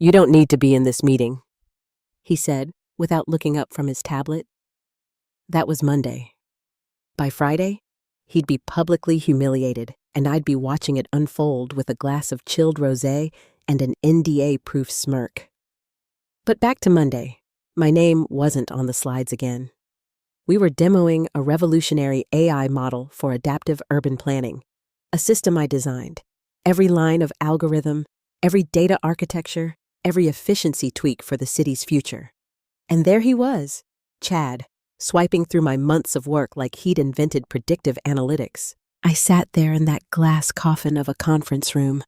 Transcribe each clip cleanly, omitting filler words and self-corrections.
You don't need to be in this meeting, he said, without looking up from his tablet. That was Monday. By Friday, he'd be publicly humiliated, and I'd be watching it unfold with a glass of chilled rosé and an NDA-proof smirk. But back to Monday. My name wasn't on the slides again. We were demoing a revolutionary AI model for adaptive urban planning, a system I designed. Every line of algorithm, every data architecture, every efficiency tweak for the city's future. And there he was, Chad, swiping through my months of work like he'd invented predictive analytics. I sat there in that glass coffin of a conference room,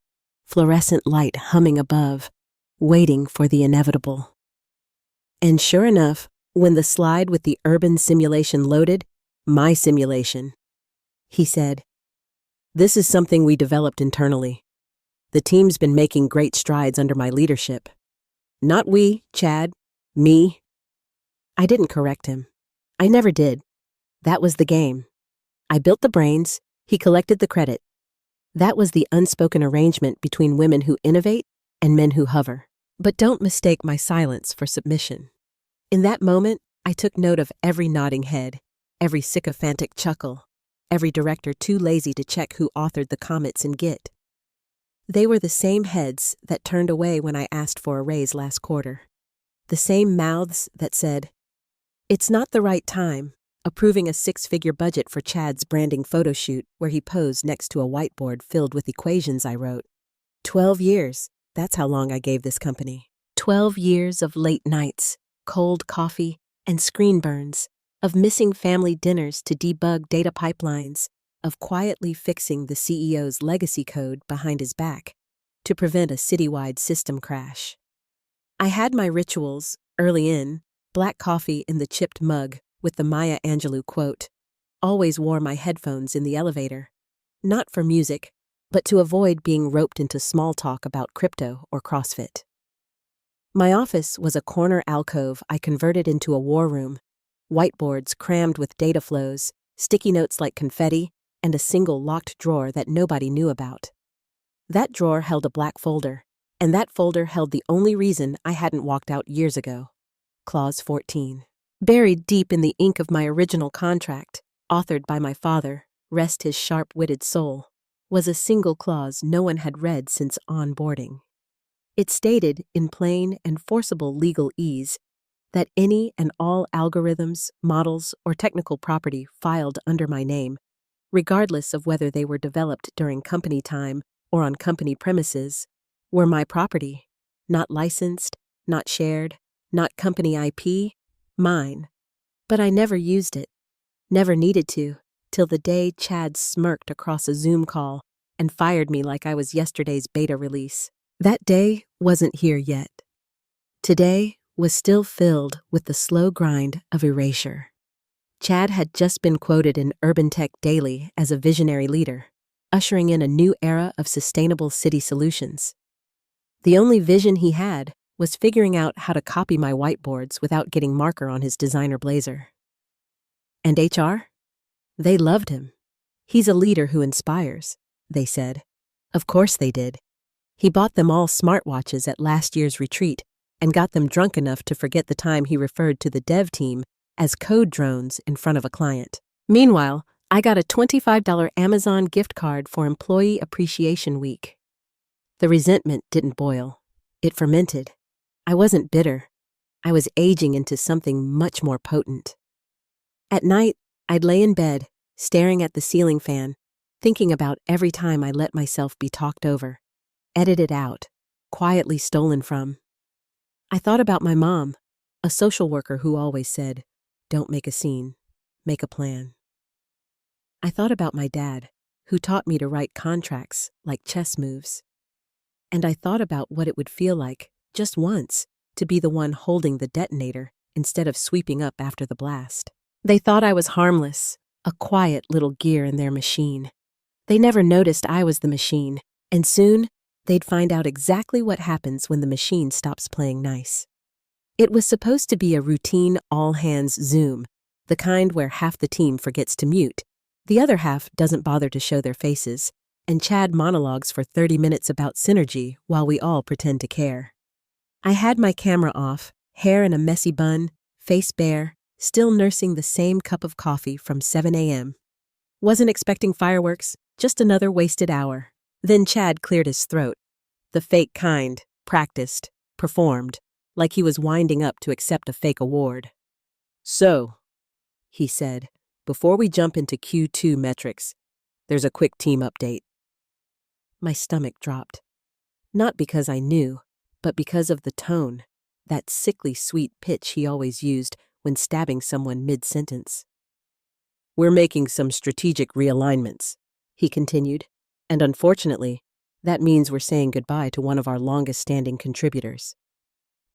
fluorescent light humming above, waiting for the inevitable. And sure enough, when the slide with the urban simulation loaded, my simulation, he said, "This is something we developed internally. The team's been making great strides under my leadership. Not we, Chad, me." I didn't correct him. I never did. That was the game. I built the brains, he collected the credit. That was the unspoken arrangement between women who innovate and men who hover. But don't mistake my silence for submission. In that moment, I took note of every nodding head, every sycophantic chuckle, every director too lazy to check who authored the comments in Git. They were the same heads that turned away when I asked for a raise last quarter. The same mouths that said, "It's not the right time," approving a 6-figure budget for Chad's branding photo shoot where he posed next to a whiteboard filled with equations I wrote. 12 years, that's how long I gave this company. 12 years of late nights, cold coffee, and screen burns, of missing family dinners to debug data pipelines, of quietly fixing the CEO's legacy code behind his back to prevent a citywide system crash. I had my rituals, early in, black coffee in the chipped mug with the Maya Angelou quote, always wore my headphones in the elevator, not for music, but to avoid being roped into small talk about crypto or CrossFit. My office was a corner alcove I converted into a war room, whiteboards crammed with data flows, sticky notes like confetti, and a single locked drawer that nobody knew about. That drawer held a black folder, and that folder held the only reason I hadn't walked out years ago. Clause 14. Buried deep in the ink of my original contract, authored by my father, rest his sharp-witted soul, was a single clause no one had read since onboarding. It stated, in plain and forcible legal ease, that any and all algorithms, models, or technical property filed under my name, regardless of whether they were developed during company time or on company premises, were my property, not licensed, not shared, not company IP, mine. But I never used it, never needed to, till the day Chad smirked across a Zoom call and fired me like I was yesterday's beta release. That day wasn't here yet. Today was still filled with the slow grind of erasure. Chad had just been quoted in Urban Tech Daily as a visionary leader, ushering in a new era of sustainable city solutions. The only vision he had was figuring out how to copy my whiteboards without getting marker on his designer blazer. And HR? They loved him. He's a leader who inspires, they said. Of course they did. He bought them all smartwatches at last year's retreat and got them drunk enough to forget the time he referred to the dev team as code drones in front of a client. Meanwhile, I got a $25 Amazon gift card for Employee Appreciation Week. The resentment didn't boil. It fermented. I wasn't bitter. I was aging into something much more potent. At night, I'd lay in bed, staring at the ceiling fan, thinking about every time I let myself be talked over, edited out, quietly stolen from. I thought about my mom, a social worker who always said, "Don't make a scene, make a plan." I thought about my dad, who taught me to write contracts like chess moves. And I thought about what it would feel like, just once, to be the one holding the detonator instead of sweeping up after the blast. They thought I was harmless, a quiet little gear in their machine. They never noticed I was the machine, and soon they'd find out exactly what happens when the machine stops playing nice. It was supposed to be a routine all-hands Zoom, the kind where half the team forgets to mute, the other half doesn't bother to show their faces, and Chad monologues for 30 minutes about synergy while we all pretend to care. I had my camera off, hair in a messy bun, face bare, still nursing the same cup of coffee from 7 a.m. Wasn't expecting fireworks, just another wasted hour. Then Chad cleared his throat. The fake kind, practiced, performed, like he was winding up to accept a fake award. "So," he said, "before we jump into Q2 metrics, there's a quick team update." My stomach dropped. Not because I knew, but because of the tone, that sickly sweet pitch he always used when stabbing someone mid-sentence. "We're making some strategic realignments," he continued, "and unfortunately, that means we're saying goodbye to one of our longest-standing contributors.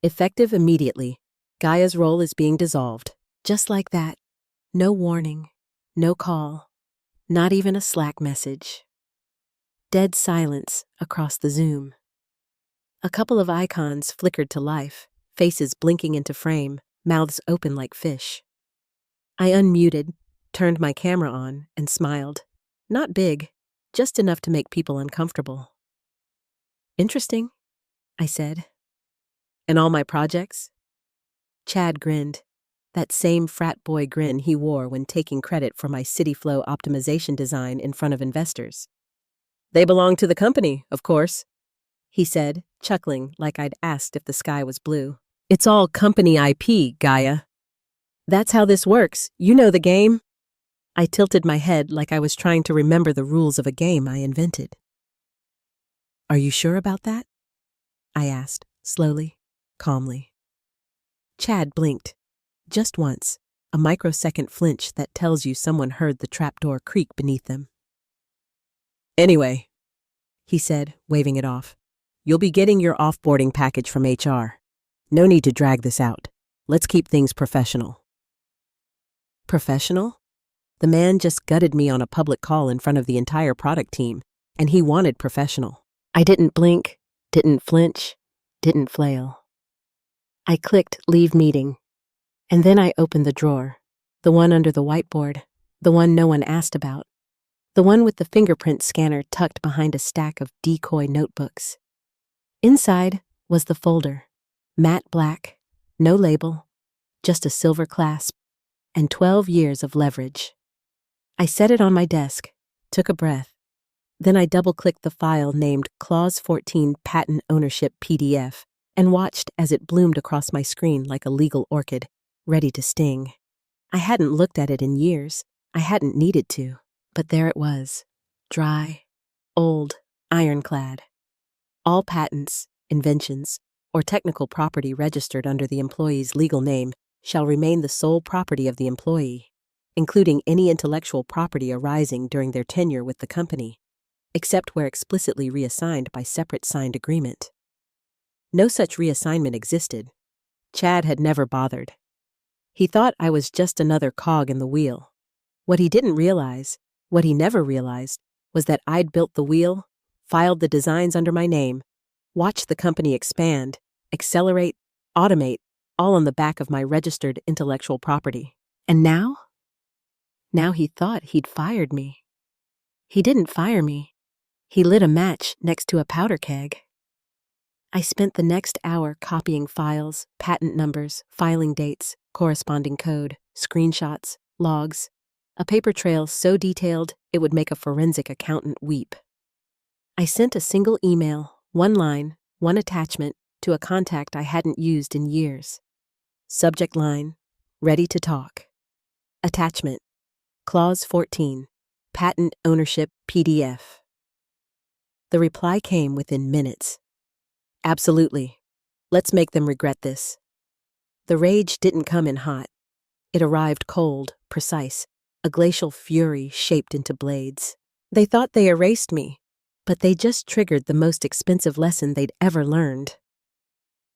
Effective immediately, Gaia's role is being dissolved, just like that. No warning, no call, not even a Slack message. Dead silence across the Zoom. A couple of icons flickered to life, faces blinking into frame, mouths open like fish. I unmuted, turned my camera on, and smiled. Not big, just enough to make people uncomfortable. "Interesting," I said. "And all my projects?" Chad grinned, that same frat boy grin he wore when taking credit for my CityFlow optimization design in front of investors. "They belong to the company, of course," he said, chuckling like I'd asked if the sky was blue. "It's all company IP, Gaia. That's how this works. You know the game." I tilted my head like I was trying to remember the rules of a game I invented. "Are you sure about that?" I asked, slowly, calmly. Chad blinked. Just once, a microsecond flinch that tells you someone heard the trapdoor creak beneath them. "Anyway," he said, waving it off, "you'll be getting your offboarding package from HR. No need to drag this out. Let's keep things professional." Professional? The man just gutted me on a public call in front of the entire product team, and he wanted professional. I didn't blink, didn't flinch, didn't flail. I clicked Leave Meeting, and then I opened the drawer, the one under the whiteboard, the one no one asked about, the one with the fingerprint scanner tucked behind a stack of decoy notebooks. Inside was the folder, matte black, no label, just a silver clasp, and 12 years of leverage. I set it on my desk, took a breath. Then I double-clicked the file named Clause 14 Patent Ownership PDF and watched as it bloomed across my screen like a legal orchid, ready to sting. I hadn't looked at it in years. I hadn't needed to. But there it was, dry, old, ironclad. All patents, inventions, or technical property registered under the employee's legal name shall remain the sole property of the employee, including any intellectual property arising during their tenure with the company, except where explicitly reassigned by separate signed agreement. No such reassignment existed. Chad had never bothered. He thought I was just another cog in the wheel. What he didn't realize, what he never realized, was that I'd built the wheel, filed the designs under my name, watched the company expand, accelerate, automate, all on the back of my registered intellectual property. And now? Now he thought he'd fired me. He didn't fire me. He lit a match next to a powder keg. I spent the next hour copying files, patent numbers, filing dates, corresponding code, screenshots, logs, a paper trail so detailed it would make a forensic accountant weep. I sent a single email, one line, one attachment, to a contact I hadn't used in years. Subject line, ready to talk. Attachment, Clause 14, Patent Ownership PDF. The reply came within minutes. "Absolutely. Let's make them regret this." The rage didn't come in hot. It arrived cold, precise, a glacial fury shaped into blades. They thought they erased me, but they just triggered the most expensive lesson they'd ever learned.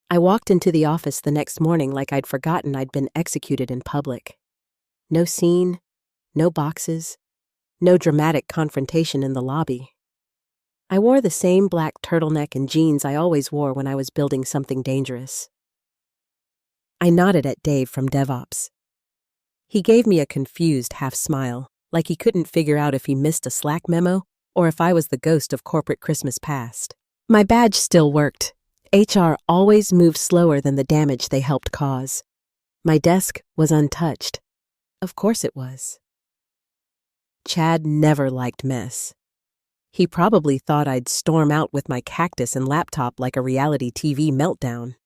I walked into the office the next morning like I'd forgotten I'd been executed in public. No scene, no boxes, no dramatic confrontation in the lobby. I wore the same black turtleneck and jeans I always wore when I was building something dangerous. I nodded at Dave from DevOps. He gave me a confused half-smile, like he couldn't figure out if he missed a Slack memo or if I was the ghost of corporate Christmas past. My badge still worked. HR always moved slower than the damage they helped cause. My desk was untouched. Of course it was. Chad never liked mess. He probably thought I'd storm out with my cactus and laptop like a reality TV meltdown.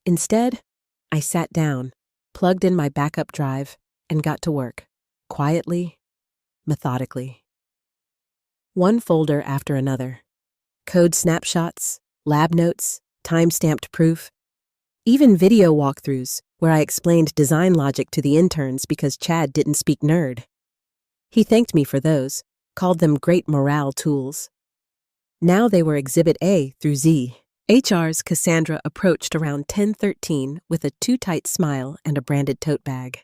Instead, I sat down, plugged in my backup drive, and got to work, quietly, methodically. One folder after another. Code snapshots, lab notes, time-stamped proof, even video walkthroughs where I explained design logic to the interns because Chad didn't speak nerd. He thanked me for those, called them great morale tools. Now they were Exhibit A through Z. HR's Cassandra approached around 10:13 with a too-tight smile and a branded tote bag.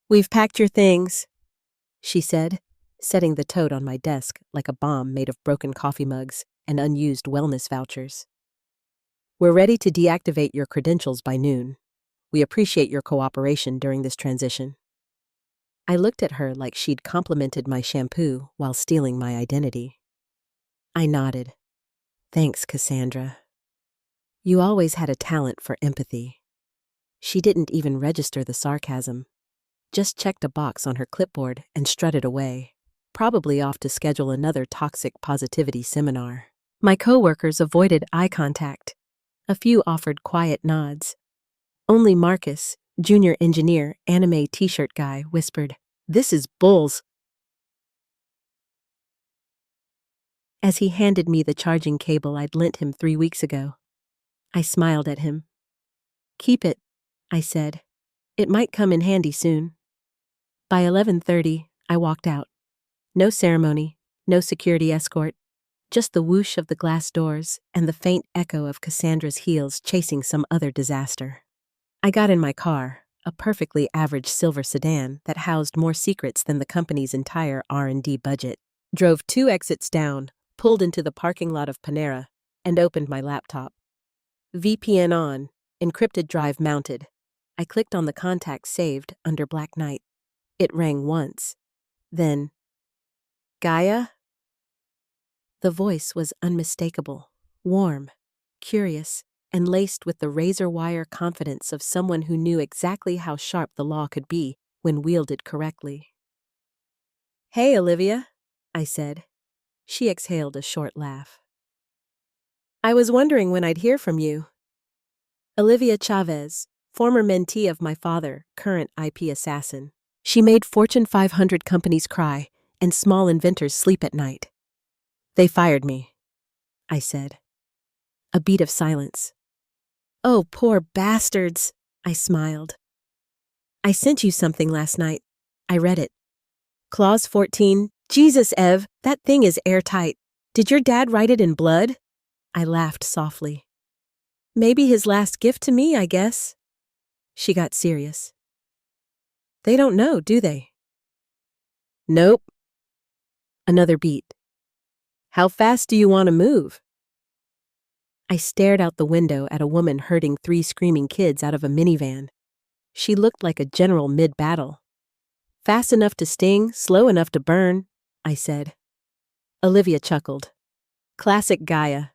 "We've packed your things," she said, setting the tote on my desk like a bomb made of broken coffee mugs and unused wellness vouchers. "We're ready to deactivate your credentials by noon. We appreciate your cooperation during this transition." I looked at her like she'd complimented my shampoo while stealing my identity. I nodded. "Thanks, Cassandra. You always had a talent for empathy." She didn't even register the sarcasm, just checked a box on her clipboard and strutted away, probably off to schedule another toxic positivity seminar. My coworkers avoided eye contact. A few offered quiet nods. Only Marcus, junior engineer, anime t-shirt guy, whispered, "This is bulls," as he handed me the charging cable I'd lent him 3 weeks ago. I smiled at him. "Keep it," I said. "It might come in handy soon." By 11:30, I walked out. No ceremony, no security escort, just the whoosh of the glass doors and the faint echo of Cassandra's heels chasing some other disaster. I got in my car, a perfectly average silver sedan that housed more secrets than the company's entire R&D budget, drove 2 exits down, pulled into the parking lot of Panera, and opened my laptop. VPN on, encrypted drive mounted. I clicked on the contact saved under Black Knight. It rang once. Then, "Gaia?" The voice was unmistakable, warm, curious, and laced with the razor-wire confidence of someone who knew exactly how sharp the law could be when wielded correctly. "Hey, Olivia," I said. She exhaled a short laugh. "I was wondering when I'd hear from you." Olivia Chavez, former mentee of my father, current IP assassin. She made Fortune 500 companies cry and small inventors sleep at night. "They fired me," I said. A beat of silence. "Oh, poor bastards," I smiled. "I sent you something last night. I read it. Clause 14, Jesus, Ev, that thing is airtight. Did your dad write it in blood?" I laughed softly. "Maybe his last gift to me, I guess." She got serious. "They don't know, do they?" "Nope." Another beat. "How fast do you want to move?" I stared out the window at a woman herding 3 screaming kids out of a minivan. She looked like a general mid-battle. "Fast enough to sting, slow enough to burn," I said. Olivia chuckled. Classic Gaia.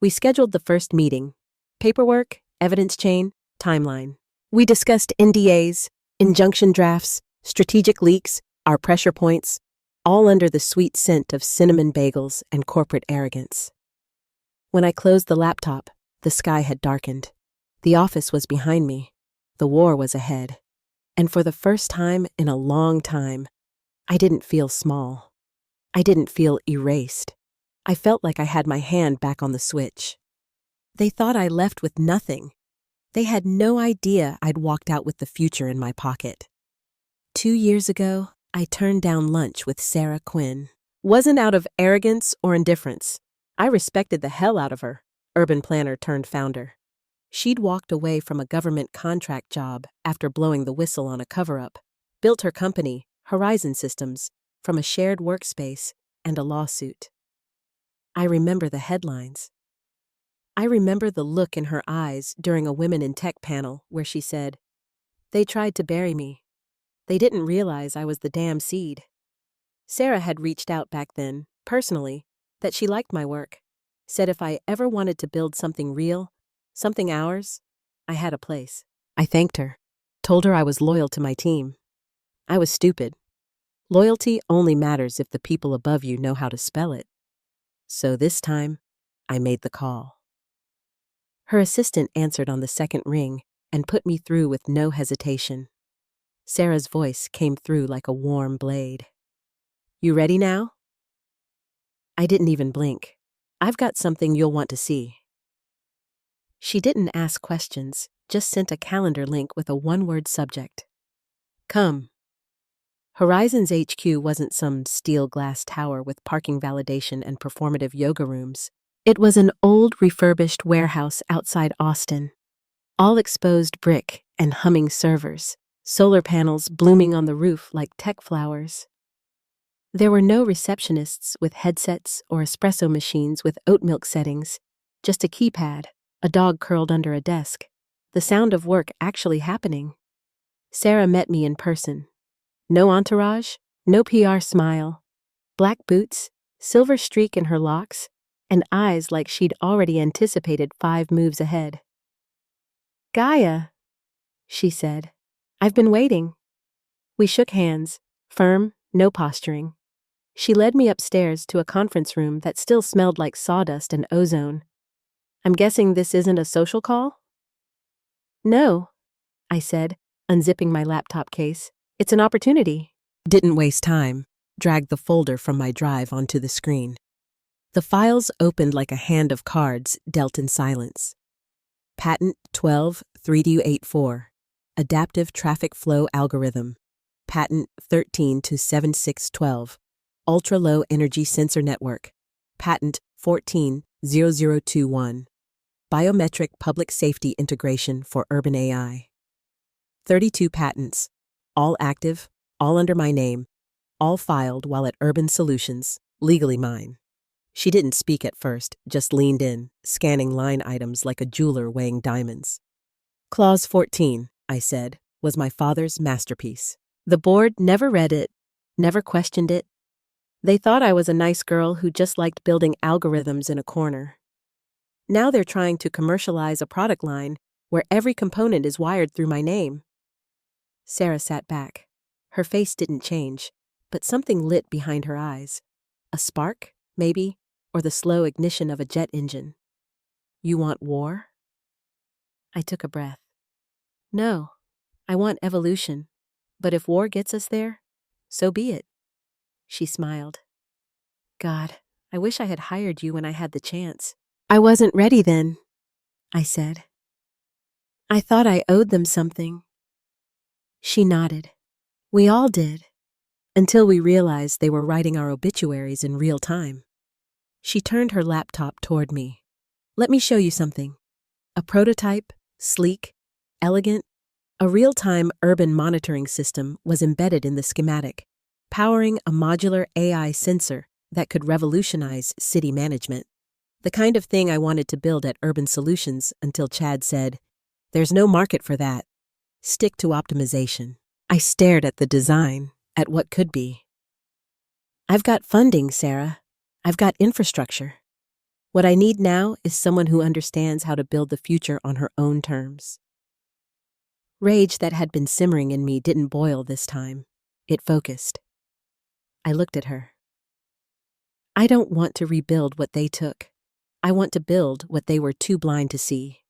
We scheduled the first meeting. Paperwork, evidence chain, timeline. We discussed NDAs, injunction drafts, strategic leaks, our pressure points, all under the sweet scent of cinnamon bagels and corporate arrogance. When I closed the laptop, the sky had darkened. The office was behind me. The war was ahead. And for the first time in a long time, I didn't feel small. I didn't feel erased. I felt like I had my hand back on the switch. They thought I left with nothing. They had no idea I'd walked out with the future in my pocket. 2 years ago, I turned down lunch with Sarah Quinn. Wasn't out of arrogance or indifference. I respected the hell out of her, urban planner turned founder. She'd walked away from a government contract job after blowing the whistle on a cover-up, built her company, Horizon Systems, from a shared workspace and a lawsuit. I remember the headlines. I remember the look in her eyes during a Women in Tech panel where she said, "They tried to bury me. They didn't realize I was the damn seed." Sarah had reached out back then, personally, that she liked my work. Said if I ever wanted to build something real, something ours, I had a place. I thanked her, told her I was loyal to my team. I was stupid. Loyalty only matters if the people above you know how to spell it. So this time, I made the call. Her assistant answered on the second ring and put me through with no hesitation. Sarah's voice came through like a warm blade. You ready now? I didn't even blink. I've got something you'll want to see. She didn't ask questions, just sent a calendar link with a one-word subject. Come. Horizon's HQ wasn't some steel glass tower with parking validation and performative yoga rooms. It was an old, refurbished warehouse outside Austin. All exposed brick and humming servers, solar panels blooming on the roof like tech flowers. There were no receptionists with headsets or espresso machines with oat milk settings, just a keypad, a dog curled under a desk, the sound of work actually happening. Sarah met me in person. No entourage, no PR smile. Black boots, silver streak in her locks, and eyes like she'd already anticipated 5 moves ahead. Gaia, she said. I've been waiting. We shook hands, firm, no posturing. She led me upstairs to a conference room that still smelled like sawdust and ozone. I'm guessing this isn't a social call? No, I said, unzipping my laptop case. It's an opportunity. Didn't waste time. Dragged the folder from my drive onto the screen. The files opened like a hand of cards dealt in silence. Patent 12-3D84. Adaptive Traffic Flow Algorithm. Patent 13-7612. Ultra-Low Energy Sensor Network. Patent 14-0021. Biometric Public Safety Integration for Urban AI. 32 patents. All active, all under my name, all filed while at Urban Solutions, legally mine. She didn't speak at first, just leaned in, scanning line items like a jeweler weighing diamonds. Clause 14, I said, was my father's masterpiece. The board never read it, never questioned it. They thought I was a nice girl who just liked building algorithms in a corner. Now they're trying to commercialize a product line where every component is wired through my name. Sarah sat back. Her face didn't change, but something lit behind her eyes. A spark, maybe, or the slow ignition of a jet engine. You want war? I took a breath. No, I want evolution. But if war gets us there, so be it. She smiled. God, I wish I had hired you when I had the chance. I wasn't ready then, I said. I thought I owed them something. She nodded. We all did, until we realized they were writing our obituaries in real time. She turned her laptop toward me. Let me show you something. A prototype, sleek, elegant, a real-time urban monitoring system was embedded in the schematic, powering a modular AI sensor that could revolutionize city management. The kind of thing I wanted to build at Urban Solutions until Chad said, "There's no market for that. Stick to optimization." I stared at the design, at what could be. I've got funding, Sarah. I've got infrastructure. What I need now is someone who understands how to build the future on her own terms. Rage that had been simmering in me didn't boil this time. It focused. I looked at her. I don't want to rebuild what they took. I want to build what they were too blind to see.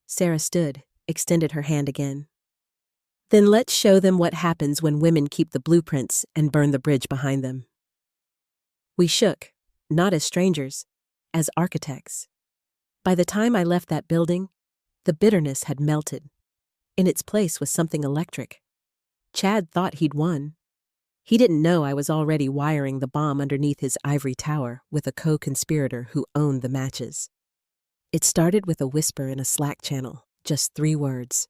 Sarah stood, extended her hand again. Then let's show them what happens when women keep the blueprints and burn the bridge behind them. We shook, not as strangers, as architects. By the time I left that building, the bitterness had melted. In its place was something electric. Chad thought he'd won. He didn't know I was already wiring the bomb underneath his ivory tower with a co-conspirator who owned the matches. It started with a whisper in a Slack channel, just 3 words.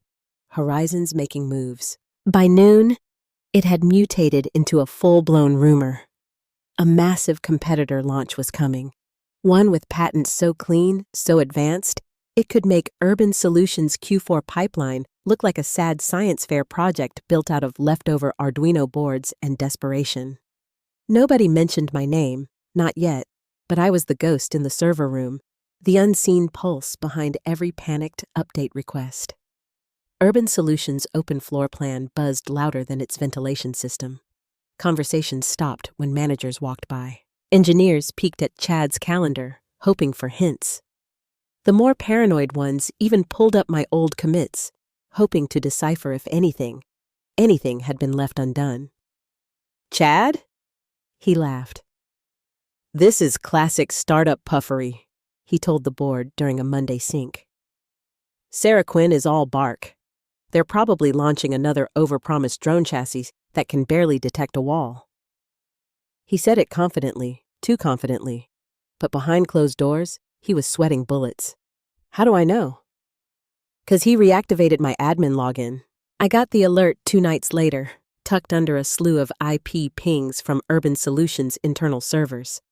Horizon's making moves. By noon, it had mutated into a full-blown rumor. A massive competitor launch was coming, one with patents so clean, so advanced, it could make Urban Solutions' Q4 pipeline look like a sad science fair project built out of leftover Arduino boards and desperation. Nobody mentioned my name, not yet, But I was the ghost in the server room, the unseen pulse behind every panicked update request. Urban Solutions' open floor plan buzzed louder than its ventilation system. Conversations stopped when managers walked by. Engineers peeked at Chad's calendar, hoping for hints. The more paranoid ones even pulled up my old commits, hoping to decipher if anything had been left undone. "Chad?" He laughed. "This is classic startup puffery," he told the board during a Monday sync. "Sarah Quinn is all bark. They're probably launching another overpromised drone chassis that can barely detect a wall." He said it confidently, too confidently, but behind closed doors, he was sweating bullets. How do I know? 'Cause he reactivated my admin login. I got the alert 2 nights later, tucked under a slew of IP pings from Urban Solutions' internal servers.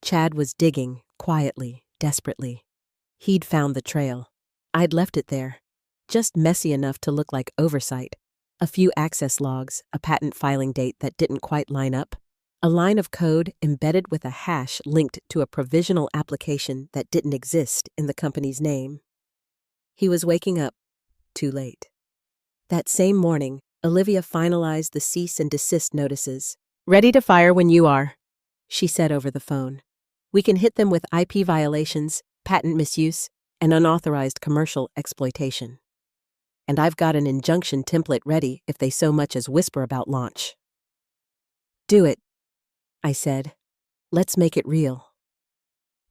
Chad was digging, quietly, desperately. He'd found the trail. I'd left it there, just messy enough to look like oversight. A few access logs, a patent filing date that didn't quite line up, a line of code embedded with a hash linked to a provisional application that didn't exist in the company's name. He was waking up, too late. That same morning, Olivia finalized the cease and desist notices. "Ready to fire when you are," she said over the phone. "We can hit them with IP violations, patent misuse, and unauthorized commercial exploitation. And I've got an injunction template ready if they so much as whisper about launch." "Do it," I said. "Let's make it real."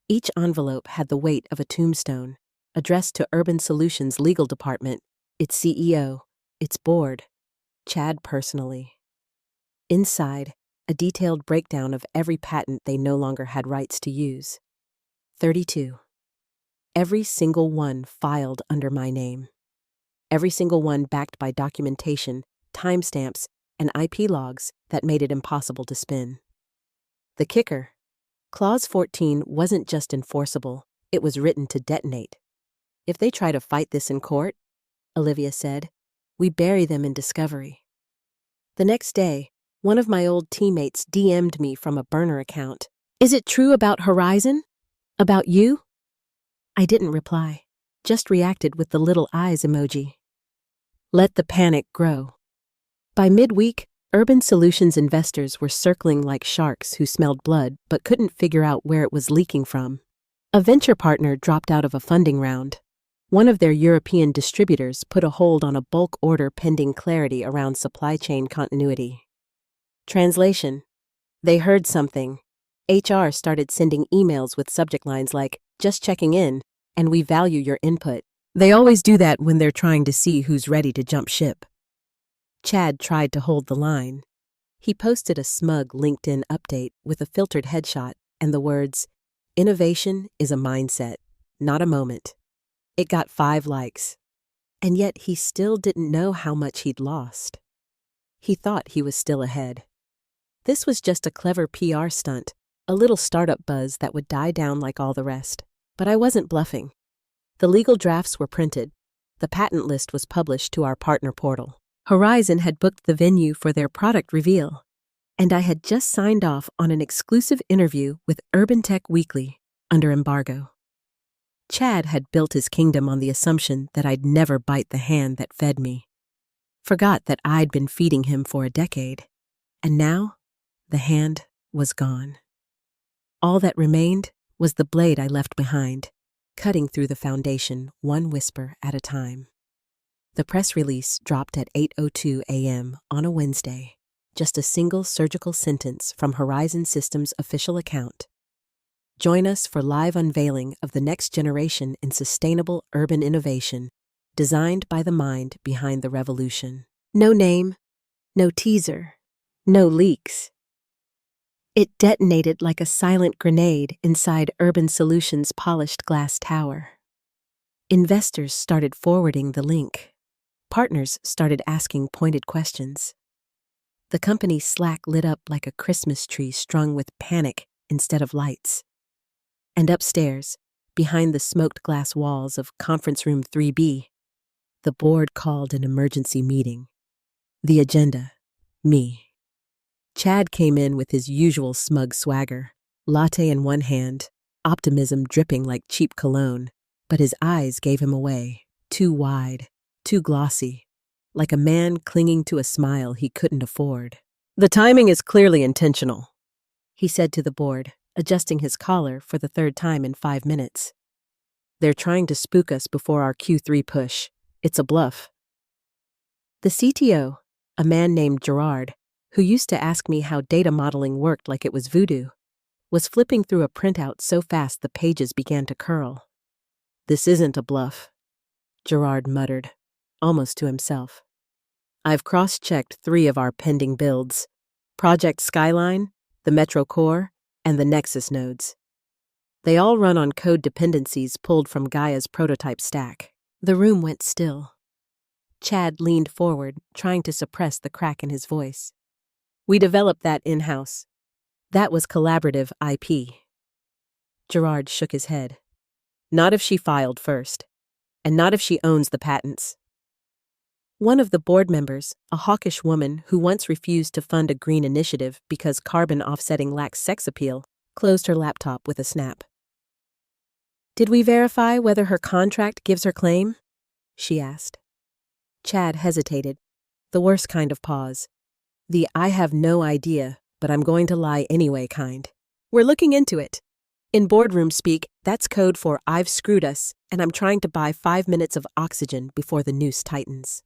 Each envelope had the weight of a tombstone, addressed to Urban Solutions' legal department, its CEO, its board, Chad personally. Inside, a detailed breakdown of every patent they no longer had rights to use. 32. Every single one filed under my name. Every single one backed by documentation, timestamps, and IP logs that made it impossible to spin. The kicker: Clause 14 wasn't just enforceable, it was written to detonate. "If they try to fight this in court," Olivia said, "we bury them in discovery." The next day, one of my old teammates DM'd me from a burner account. "Is it true about Horizon? About you?" I didn't reply, just reacted with the little eyes emoji. Let the panic grow. By midweek, Urban Solutions investors were circling like sharks who smelled blood but couldn't figure out where it was leaking from. A venture partner dropped out of a funding round. One of their European distributors put a hold on a bulk order pending clarity around supply chain continuity. Translation: they heard something. HR started sending emails with subject lines like, "Just checking in, and we value your input." They always do that when they're trying to see who's ready to jump ship. Chad tried to hold the line. He posted a smug LinkedIn update with a filtered headshot and the words, "Innovation is a mindset, not a moment." It got 5 likes. And yet he still didn't know how much he'd lost. He thought he was still ahead. This was just a clever PR stunt, a little startup buzz that would die down like all the rest. But I wasn't bluffing. The legal drafts were printed. The patent list was published to our partner portal. Horizon had booked the venue for their product reveal, and I had just signed off on an exclusive interview with Urban Tech Weekly under embargo. Chad had built his kingdom on the assumption that I'd never bite the hand that fed me. Forgot that I'd been feeding him for a decade, and now the hand was gone. All that remained was the blade I left behind, cutting through the foundation one whisper at a time. The press release dropped at 8:02 a.m. on a Wednesday, just a single surgical sentence from Horizon Systems' official account. Join us for live unveiling of the next generation in sustainable urban innovation, designed by the mind behind the revolution. No name, no teaser, no leaks. It detonated like a silent grenade inside Urban Solutions' polished glass tower. Investors started forwarding the link. Partners started asking pointed questions. The company's Slack lit up like a Christmas tree strung with panic instead of lights. And upstairs, behind the smoked glass walls of Conference Room 3B, the board called an emergency meeting. The agenda: me. Chad came in with his usual smug swagger. latte in one hand, optimism dripping like cheap cologne, but his eyes gave him away, too wide, too glossy, like a man clinging to a smile he couldn't afford. "The timing is clearly intentional," he said to the board, adjusting his collar for the third time in 5 minutes. "They're trying to spook us before our Q3 push. It's a bluff." The CTO, a man named Gerard, who used to ask me how data modeling worked like it was voodoo, was flipping through a printout so fast the pages began to curl. "This isn't a bluff," Gerard muttered, almost to himself. "I've cross-checked 3 of our pending builds: Project Skyline, the Metro Core, and the Nexus nodes. They all run on code dependencies pulled from Gaia's prototype stack." The room went still. Chad leaned forward, trying to suppress the crack in his voice. "We developed that in-house. That was collaborative IP." Gerard shook his head. "Not if she filed first, and not if she owns the patents." One of the board members, a hawkish woman who once refused to fund a green initiative because carbon offsetting lacks sex appeal, closed her laptop with a snap. "Did we verify whether her contract gives her claim?" she asked. Chad hesitated, the worst kind of pause. The "I have no idea, but I'm going to lie anyway" kind. "We're looking into it. In boardroom speak, that's code for I've screwed us, and I'm trying to buy 5 minutes of oxygen before the noose tightens."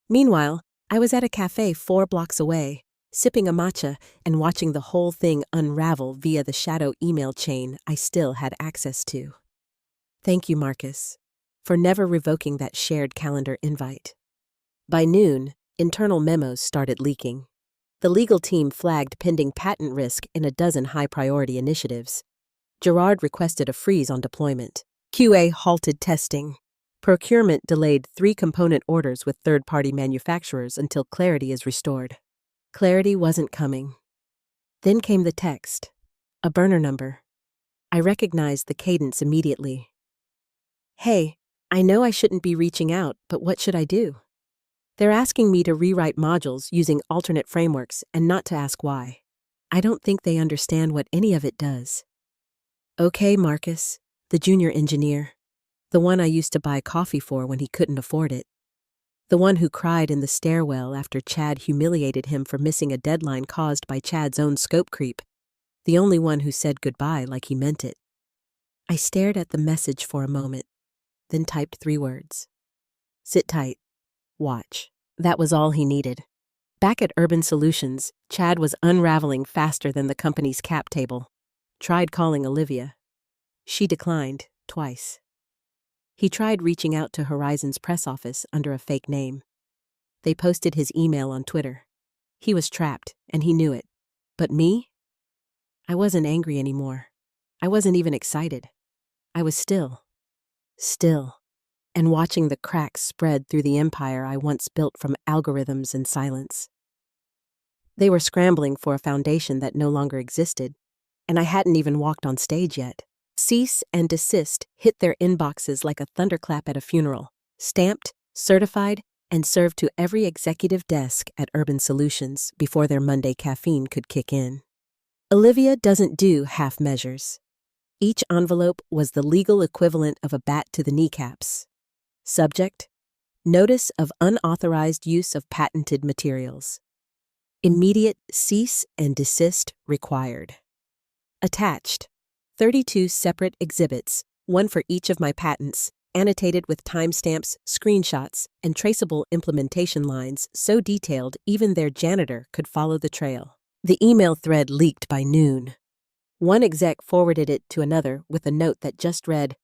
Meanwhile, I was at a cafe 4 blocks away, sipping a matcha and watching the whole thing unravel via the shadow email chain I still had access to. Thank you, Marcus, for never revoking that shared calendar invite. By noon, internal memos started leaking. The legal team flagged pending patent risk in a dozen high-priority initiatives. Gerard requested a freeze on deployment. QA halted testing. Procurement delayed 3 component orders with third-party manufacturers until clarity is restored. Clarity wasn't coming. Then came the text, a burner number. I recognized the cadence immediately. "Hey, I know I shouldn't be reaching out, but what should I do? They're asking me to rewrite modules using alternate frameworks and not to ask why. I don't think they understand what any of it does." "Okay, Marcus," the junior engineer, the one I used to buy coffee for when he couldn't afford it, the one who cried in the stairwell after Chad humiliated him for missing a deadline caused by Chad's own scope creep, the only one who said goodbye like he meant it. I stared at the message for a moment, then typed 3 words. "Sit tight. Watch." That was all he needed. Back at Urban Solutions, Chad was unraveling faster than the company's cap table. Tried calling Olivia. She declined, twice. He tried reaching out to Horizon's press office under a fake name. They posted his email on Twitter. He was trapped, and he knew it. But me? I wasn't angry anymore. I wasn't even excited. I was still. And watching the cracks spread through the empire I once built from algorithms and silence. They were scrambling for a foundation that no longer existed, and I hadn't even walked on stage yet. Cease and Desist hit their inboxes like a thunderclap at a funeral, stamped, certified, and served to every executive desk at Urban Solutions before their Monday caffeine could kick in. Olivia doesn't do half measures. Each envelope was the legal equivalent of a bat to the kneecaps. Subject: Notice of unauthorized use of patented materials. Immediate cease and desist required. Attached: 32 separate exhibits, one for each of my patents, annotated with timestamps, screenshots, and traceable implementation lines so detailed even their janitor could follow the trail. The email thread leaked by noon. One exec forwarded it to another with a note that just read,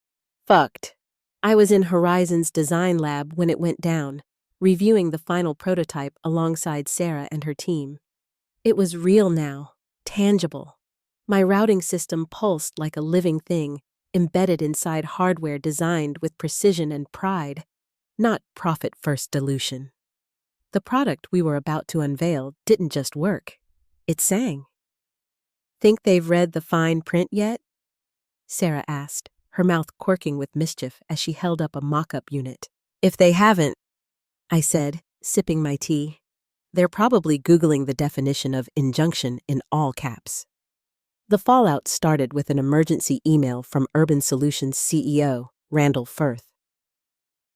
"Fucked. I was in Horizon's design lab when it went down, reviewing the final prototype alongside Sarah and her team. It was real now, tangible. My routing system pulsed like a living thing, embedded inside hardware designed with precision and pride, not profit-first dilution. The product we were about to unveil didn't just work, it sang." "Think they've read the fine print yet?" Sarah asked, her mouth quirking with mischief as she held up a mock-up unit. "If they haven't," I said, sipping my tea, "they're probably Googling the definition of injunction in all caps." The fallout started with an emergency email from Urban Solutions CEO, Randall Firth.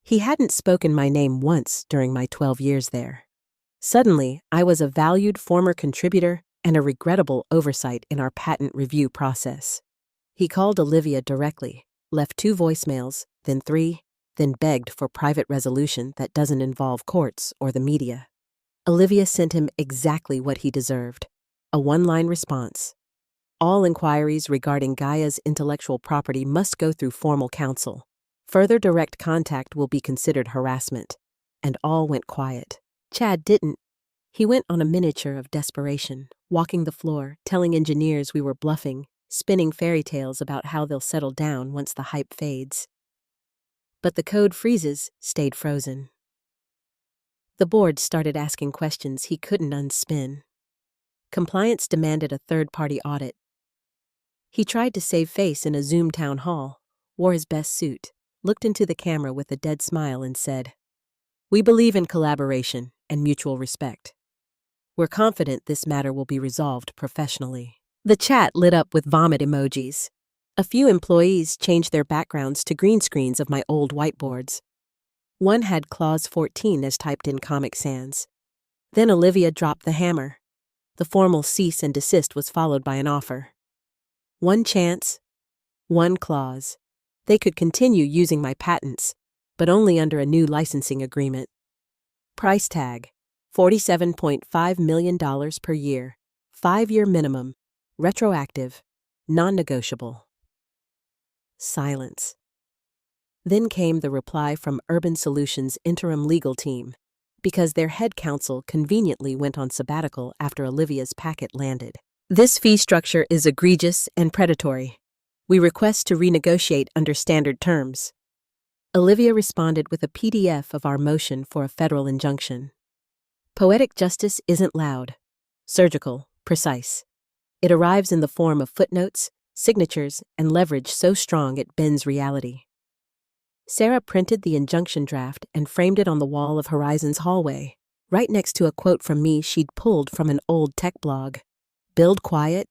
He hadn't spoken my name once during my 12 years there. Suddenly, I was a valued former contributor and a regrettable oversight in our patent review process. He called Olivia directly, left 2 voicemails, then 3, then begged for private resolution that doesn't involve courts or the media. Olivia sent him exactly what he deserved, a 1-line response. All inquiries regarding Gaia's intellectual property must go through formal counsel. Further direct contact will be considered harassment. And all went quiet. Chad didn't. He went on a miniature of desperation, walking the floor, telling engineers we were bluffing, spinning fairy tales about how they'll settle down once the hype fades. But the code freezes stayed frozen. The board started asking questions he couldn't unspin. Compliance demanded a third-party audit. He tried to save face in a Zoom town hall, wore his best suit, looked into the camera with a dead smile and said, "We believe in collaboration and mutual respect. We're confident this matter will be resolved professionally." The chat lit up with vomit emojis. A few employees changed their backgrounds to green screens of my old whiteboards. One had Clause 14 as typed in Comic Sans. Then Olivia dropped the hammer. The formal cease and desist was followed by an offer. 1 chance, 1 clause. They could continue using my patents, but only under a new licensing agreement. Price tag, $47.5 million per year, 5-year minimum, retroactive, non-negotiable. Silence. Then came the reply from Urban Solutions' interim legal team, because their head counsel conveniently went on sabbatical after Olivia's packet landed. "This fee structure is egregious and predatory. We request to renegotiate under standard terms." Olivia responded with a PDF of our motion for a federal injunction. Poetic justice isn't loud, surgical, precise. It arrives in the form of footnotes, signatures, and leverage so strong it bends reality. Sarah printed the injunction draft and framed it on the wall of Horizon's hallway, right next to a quote from me she'd pulled from an old tech blog. "Build quiet,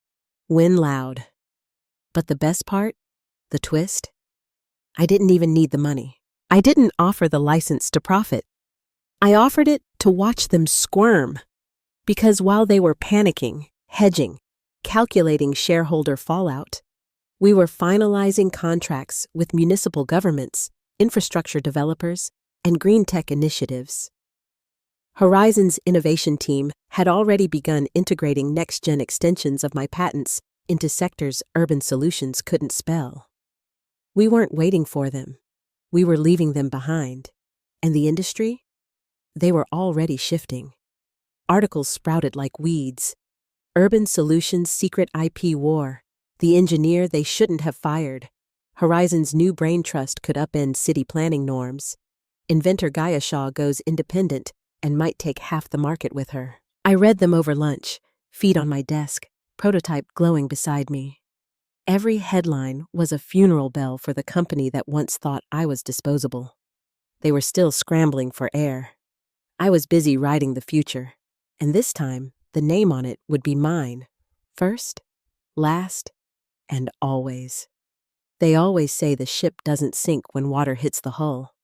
win loud." But the best part? The twist? I didn't even need the money. I didn't offer the license to profit. I offered it to watch them squirm. Because while they were panicking, hedging, calculating shareholder fallout, we were finalizing contracts with municipal governments, infrastructure developers, and green tech initiatives. Horizon's innovation team had already begun integrating next-gen extensions of my patents into sectors Urban Solutions couldn't spell. We weren't waiting for them. We were leaving them behind. And the industry? They were already shifting. Articles sprouted like weeds. Urban Solutions' secret IP war. The engineer they shouldn't have fired. Horizon's new brain trust could upend city planning norms. Inventor Gaia Shaw goes independent and might take half the market with her. I read them over lunch, feet on my desk, prototype glowing beside me. Every headline was a funeral bell for the company that once thought I was disposable. They were still scrambling for air. I was busy writing the future, and this time the name on it would be mine. First, last, and always. They always say the ship doesn't sink when water hits the hull.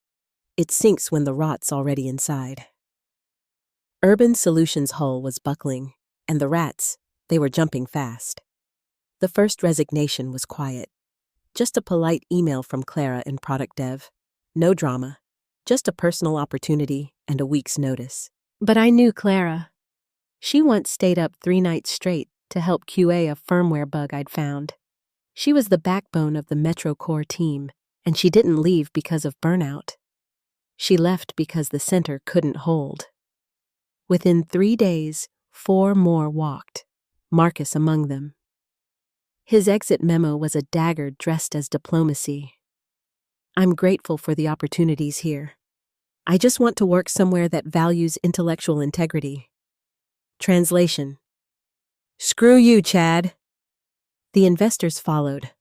It sinks when the rot's already inside. Urban Solutions' hull was buckling, and the rats, they were jumping fast. The first resignation was quiet. Just a polite email from Clara in product dev. No drama. Just a personal opportunity and a week's notice. But I knew Clara. She once stayed up 3 nights straight to help QA a firmware bug I'd found. She was the backbone of the Metro Core team, and she didn't leave because of burnout. She left because the center couldn't hold. Within 3 days, 4 more walked, Marcus among them. His exit memo was a dagger dressed as diplomacy. "I'm grateful for the opportunities here. I just want to work somewhere that values intellectual integrity." Translation: "Screw you, Chad." The investors followed.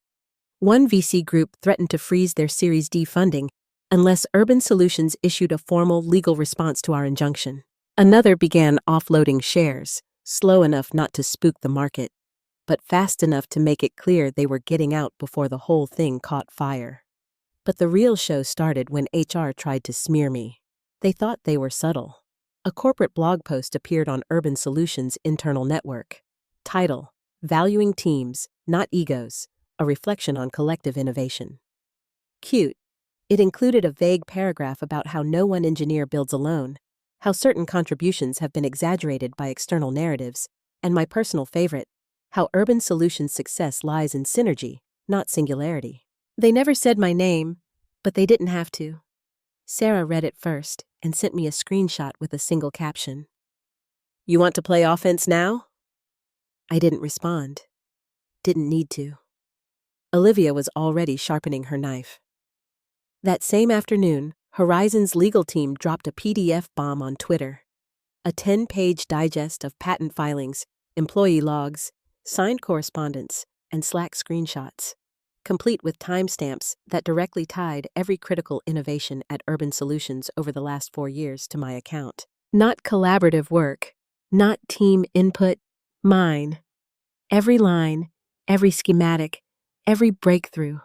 One VC group threatened to freeze their Series D funding unless Urban Solutions issued a formal legal response to our injunction. Another began offloading shares, slow enough not to spook the market. but fast enough to make it clear they were getting out before the whole thing caught fire. But the real show started when HR tried to smear me. They thought they were subtle. A corporate blog post appeared on Urban Solutions' internal network. Title: Valuing Teams, Not Egos, a Reflection on Collective Innovation. Cute. It included a vague paragraph about how no one engineer builds alone, how certain contributions have been exaggerated by external narratives, and my personal favorite, how Urban Solutions' success lies in synergy, not singularity. They never said my name, but they didn't have to. Sarah read it first and sent me a screenshot with a single caption. "You want to play offense now?" I didn't respond. Didn't need to. Olivia was already sharpening her knife. That same afternoon, Horizon's legal team dropped a PDF bomb on Twitter. A 10-page digest of patent filings, employee logs, signed correspondence, and Slack screenshots, complete with timestamps that directly tied every critical innovation at Urban Solutions over the last 4 years to my account. Not collaborative work, not team input, mine. Every line, every schematic, every breakthrough.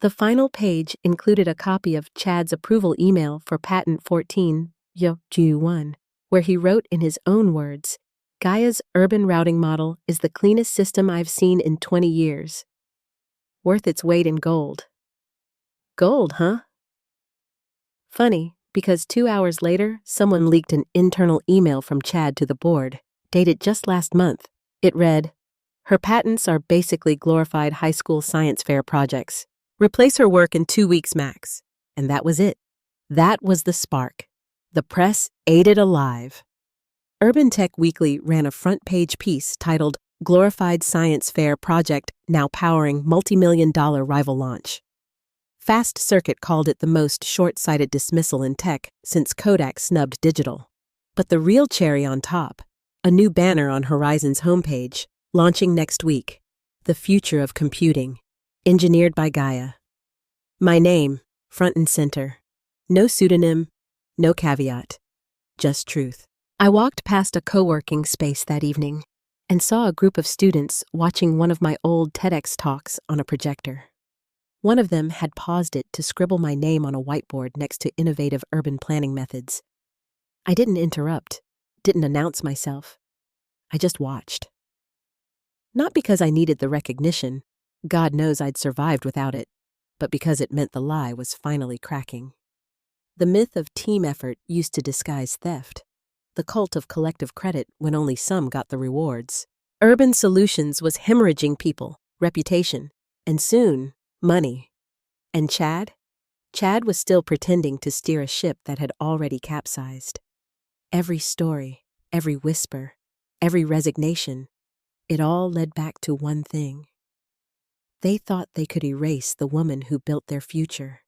The final page included a copy of Chad's approval email for Patent 14-1, where he wrote in his own words, "Gaia's urban routing model is the cleanest system I've seen in 20 years. Worth its weight in gold." Gold, huh? Funny, because 2 hours later, someone leaked an internal email from Chad to the board, dated just last month. It read, "Her patents are basically glorified high school science fair projects. Replace her work in 2 weeks max." And that was it. That was the spark. The press ate it alive. Urban Tech Weekly ran a front-page piece titled "Glorified Science Fair Project Now Powering Multi-million-dollar Rival Launch." Fast Circuit called it the most short-sighted dismissal in tech since Kodak snubbed digital. But the real cherry on top, a new banner on Horizon's homepage, launching next week, "The Future of Computing, engineered by Gaia." My name, front and center. No pseudonym, no caveat. Just truth. I walked past a co-working space that evening and saw a group of students watching one of my old TEDx talks on a projector. One of them had paused it to scribble my name on a whiteboard next to innovative urban planning methods. I didn't interrupt, didn't announce myself. I just watched. Not because I needed the recognition, God knows I'd survived without it, but because it meant the lie was finally cracking. The myth of team effort used to disguise theft, the cult of collective credit when only some got the rewards. Urban Solutions was hemorrhaging people, reputation, and soon, money. And Chad? Chad was still pretending to steer a ship that had already capsized. Every story, every whisper, every resignation, it all led back to one thing. They thought they could erase the woman who built their future.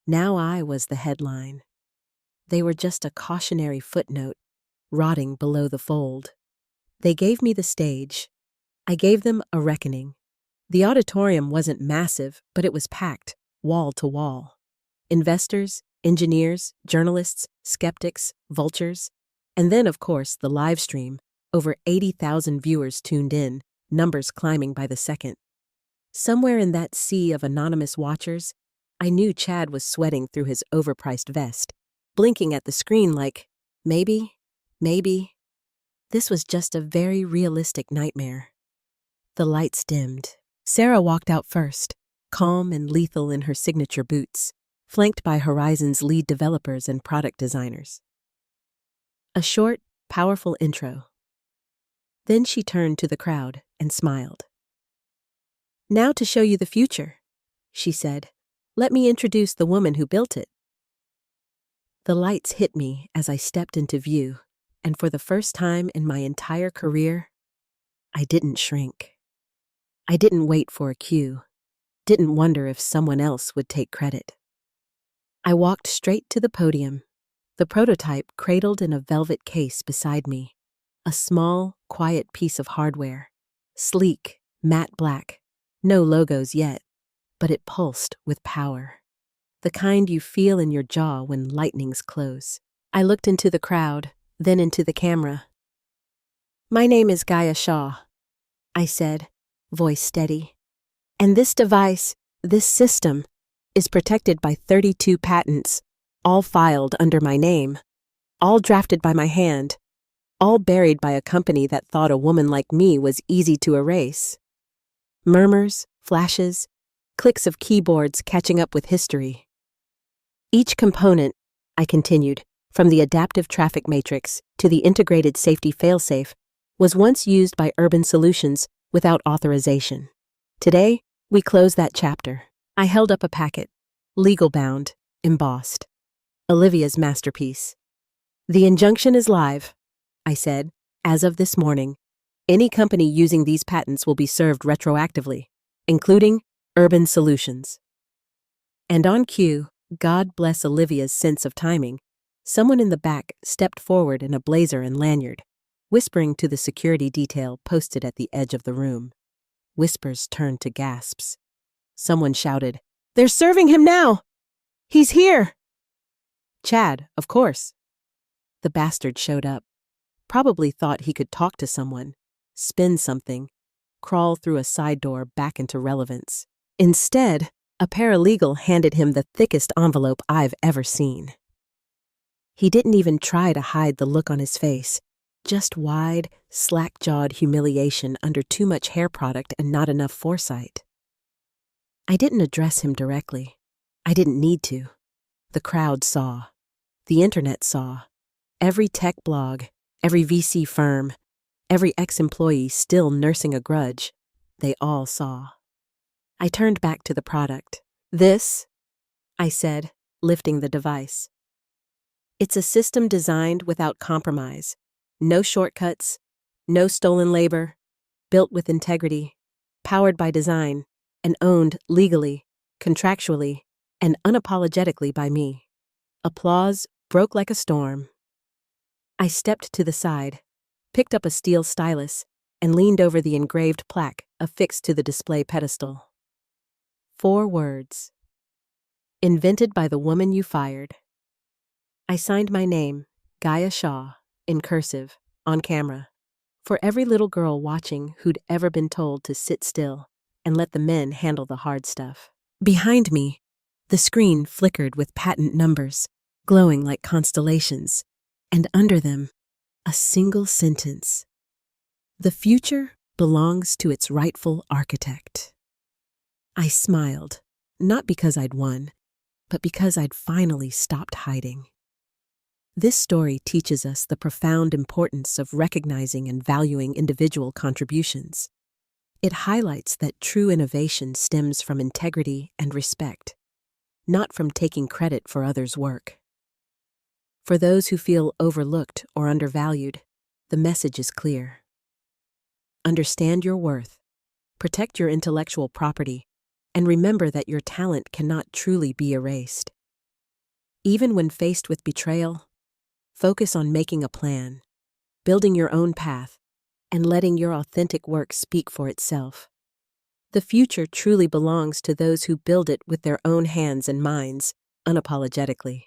Now I was the headline. They were just a cautionary footnote, rotting below the fold. They gave me the stage. I gave them a reckoning. The auditorium wasn't massive, but it was packed, wall to wall. Investors, engineers, journalists, skeptics, vultures, and then, of course, the live stream. Over 80,000 viewers tuned in, numbers climbing by the second. Somewhere in that sea of anonymous watchers, I knew Chad was sweating through his overpriced vest, blinking at the screen like, maybe. This was just a very realistic nightmare. The lights dimmed. Sarah walked out first, calm and lethal in her signature boots, flanked by Horizon's lead developers and product designers. A short, powerful intro. Then she turned to the crowd and smiled. "Now to show you the future," she said. "Let me introduce the woman who built it." The lights hit me as I stepped into view, and for the first time in my entire career, I didn't shrink. I didn't wait for a cue, didn't wonder if someone else would take credit. I walked straight to the podium, the prototype cradled in a velvet case beside me, a small, quiet piece of hardware, sleek, matte black, no logos yet, but it pulsed with power, the kind you feel in your jaw when lightnings close. I looked into the crowd, then into the camera. "My name is Gaia Shaw. I said, voice steady. And this device, this system, is protected by 32 patents, all filed under my name, all drafted by my hand, all buried by a company that thought a woman like me was easy to erase. Murmurs, flashes, clicks of keyboards catching up with history. Each component, I continued, from the adaptive traffic matrix to the integrated safety failsafe, was once used by Urban Solutions without authorization. Today, we close that chapter. I held up a packet, legal-bound, embossed. Olivia's masterpiece. The injunction is live, I said. As of this morning, any company using these patents will be served retroactively, including Urban Solutions. And on cue, God bless Olivia's sense of timing, someone in the back stepped forward in a blazer and lanyard, whispering to the security detail posted at the edge of the room. Whispers turned to gasps. Someone shouted, "They're serving him now! He's here!" Chad, of course. The bastard showed up. Probably thought he could talk to someone, spin something, crawl through a side door back into relevance. Instead, a paralegal handed him the thickest envelope I've ever seen. He didn't even try to hide the look on his face, just wide, slack-jawed humiliation under too much hair product and not enough foresight. I didn't address him directly. I didn't need to. The crowd saw. The internet saw. Every tech blog, every VC firm, every ex-employee still nursing a grudge, they all saw. I turned back to the product. This, I said, lifting the device. It's a system designed without compromise. No shortcuts, no stolen labor, built with integrity, powered by design, and owned legally, contractually, and unapologetically by me. Applause broke like a storm. I stepped to the side, picked up a steel stylus, and leaned over the engraved plaque affixed to the display pedestal. 4 words. Invented by the woman you fired. I signed my name, Gaia Shaw, in cursive, on camera, for every little girl watching who'd ever been told to sit still and let the men handle the hard stuff. Behind me, the screen flickered with patent numbers, glowing like constellations, and under them, a single sentence. The future belongs to its rightful architect. I smiled, not because I'd won, but because I'd finally stopped hiding. This story teaches us the profound importance of recognizing and valuing individual contributions. It highlights that true innovation stems from integrity and respect, not from taking credit for others' work. For those who feel overlooked or undervalued, the message is clear. Understand your worth, protect your intellectual property, and remember that your talent cannot truly be erased. Even when faced with betrayal, focus on making a plan, building your own path, and letting your authentic work speak for itself. The future truly belongs to those who build it with their own hands and minds, unapologetically.